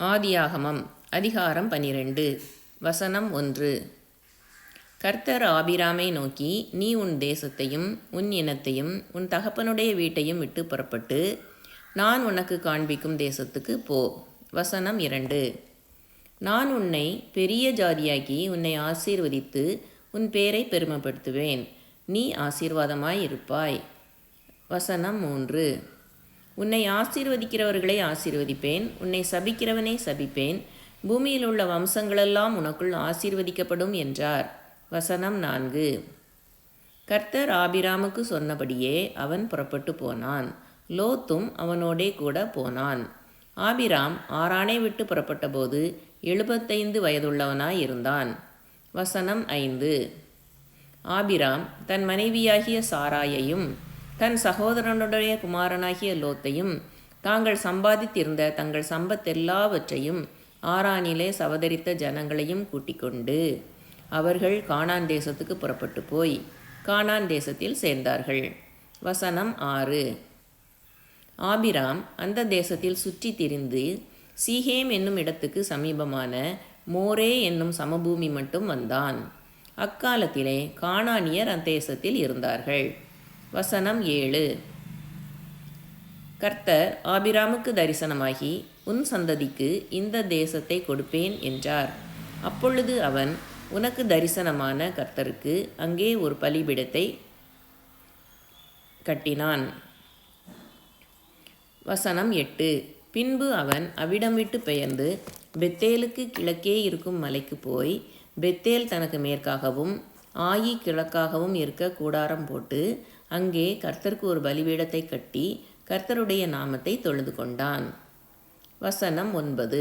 ஆதியாகமம் அதிகாரம் 12 வசனம் 1. கர்த்தர் ஆபிராமை நோக்கி, நீ உன் தேசத்தையும் உன் இனத்தையும் உன் தகப்பனுடைய வீட்டையும் விட்டு புறப்பட்டு நான் உனக்கு காண்பிக்கும் தேசத்துக்கு போ. வசனம் 2. நான் உன்னை பெரிய ஜாதியாக்கி உன்னை ஆசீர்வதித்து உன் பேரை பெருமைப்படுத்துவேன். நீ ஆசீர்வாதமாய் இருப்பாய். வசனம் 3. உன்னை ஆசீர்வதிக்கிறவர்களை ஆசீர்வதிப்பேன், உன்னை சபிக்கிறவனை சபிப்பேன், பூமியில் உள்ள வம்சங்களெல்லாம் உனக்குள் ஆசீர்வதிக்கப்படும் என்றார். வசனம் 4. கர்த்தர் ஆபிராமுக்கு சொன்னபடியே அவன் புறப்பட்டு போனான். லோத்தும் அவனோடே கூட போனான். ஆபிராம் ஆரானை விட்டு புறப்பட்டபோது 75 வயதுள்ளவனாய் இருந்தான். வசனம் 5. ஆபிராம் தன் மனைவியாகிய சாராயையும் தன் சகோதரனுடைய குமாரனாகிய லோத்தையும் தாங்கள் சம்பாதித்திருந்த தங்கள் சம்பத்தெல்லாவற்றையும் ஆரானிலே சவதரித்த ஜனங்களையும் கூட்டிக் கொண்டு அவர்கள் கானான் தேசத்துக்கு புறப்பட்டு போய் கானான் தேசத்தில் சேர்ந்தார்கள். வசனம் 6. ஆபிராம் அந்த தேசத்தில் சுற்றி திரிந்து சீகேம் என்னும் இடத்துக்கு சமீபமான மோரே என்னும் சமபூமி மட்டும் வந்தான். அக்காலத்திலே கானானியர் அத்தேசத்தில் இருந்தார்கள். வசனம் 7. கர்த்தர் ஆபிராமுக்கு தரிசனமாகி, உன் சந்ததிக்கு இந்த தேசத்தை கொடுப்பேன் என்றார். அப்பொழுது அவன் உனக்கு தரிசனமான கர்த்தருக்கு அங்கே ஒரு பலிபீடத்தை கட்டினான். வசனம் 8. பின்பு அவன் அவ்விடம் விட்டு பெயர்ந்து பெத்தேலுக்கு கிழக்கே இருக்கும் மலைக்கு போய் பெத்தேல் தனக்கு மேற்காகவும் ஆயி கிழக்காகவும் இருக்க கூடாரம் போட்டு அங்கே கர்த்தருக்கு ஒரு பலிபீடத்தை கட்டி கர்த்தருடைய நாமத்தை தொழுது கொண்டான். வசனம் 9.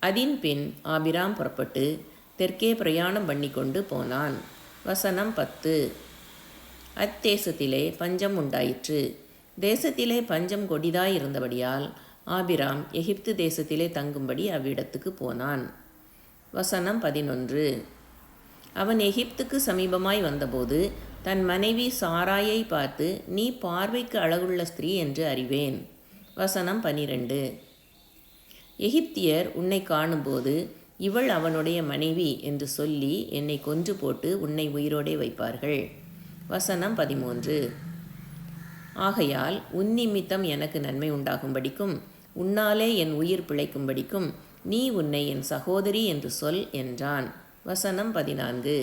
அதின் பின் ஆபிராம் புறப்பட்டு தெற்கே பிரயாணம் பண்ணி கொண்டு போனான். வசனம் 10. அத்தேசத்திலே பஞ்சம் உண்டாயிற்று. தேசத்திலே பஞ்சம் கொடிதாய் இருந்தபடியால் ஆபிராம் எகிப்து தேசத்திலே தங்கும்படி அவ்விடத்துக்கு போனான். வசனம் 11. அவன் எகிப்துக்கு சமீபமாய் வந்தபோது தன் மனைவி சாராயை பார்த்து, நீ பார்வைக்கு அழகுள்ள ஸ்திரீ என்று அறிவேன். வசனம் 12. எகிப்தியர் உன்னை காணும்போது இவள் அவனுடைய மனைவி என்று சொல்லி என்னை கொன்று போட்டு உன்னை உயிரோடே வைப்பார்கள். வசனம் 13. ஆகையால் உன் நிமித்தம் எனக்கு நன்மை உண்டாகும்படிக்கும் உன்னாலே என் உயிர் பிழைக்கும்படிக்கும் நீ உன்னை என் சகோதரி என்று சொல் என்றான். வசனம் 14.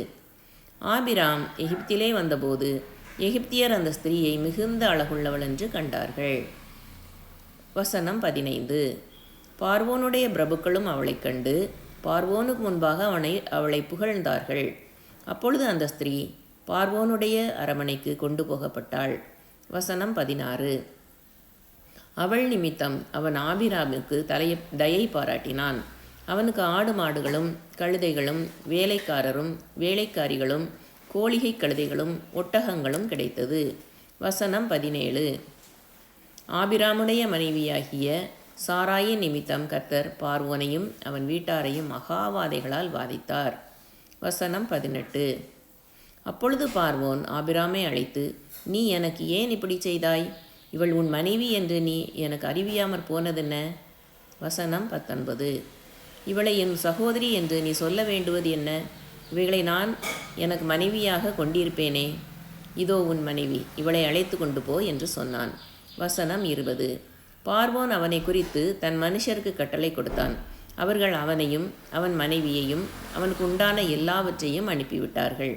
ஆபிராம் எகிப்திலே வந்தபோது எகிப்தியர் அந்த ஸ்திரீயை மிகுந்த அழகுள்ளவள் என்று கண்டார்கள். வசனம் 15. பார்வோனுடைய பிரபுக்களும் அவளைக் கண்டு பார்வோனுக்கு முன்பாக அவளை புகழ்ந்தார்கள். அப்பொழுது அந்த ஸ்திரீ பார்வோனுடைய அரமனைக்கு கொண்டு போகப்பட்டாள். வசனம் 16. அவள் நிமித்தம் அவன் ஆபிராமுக்கு தயை பாராட்டினான். அவனுக்கு ஆடு மாடுகளும் கழுதைகளும் வேலைக்காரரும் வேலைக்காரிகளும் கோழிகை கழுதைகளும் ஒட்டகங்களும் கிடைத்தது. வசனம் 17. ஆபிராமுடைய மனைவியாகிய சாராயின் நிமித்தம் கர்த்தர் பார்வோனையும் அவன் வீட்டாரையும் மகாவாதைகளால் வாதித்தார். வசனம் 18. அப்பொழுது பார்வோன் ஆபிராமை அழைத்து, நீ எனக்கு ஏன் இப்படி செய்தாய்? இவள் உன் மனைவி என்று நீ எனக்கு அறிவியாமற் போனதென்ன? வசனம் 19. இவளை என் சகோதரி என்று நீ சொல்ல வேண்டுவது என்ன? இவைகளை நான் எனக்கு மனைவியாக கொண்டிருப்பேனே. இதோ உன் மனைவி, இவளை அழைத்து கொண்டு போ என்று சொன்னான். வசனம் 20. பார்வோன் அவனை குறித்து தன் மனுஷருக்கு கட்டளை கொடுத்தான். அவர்கள் அவனையும் அவன் மனைவியையும் அவனுக்கு உண்டான எல்லாவற்றையும் அனுப்பிவிட்டார்கள்.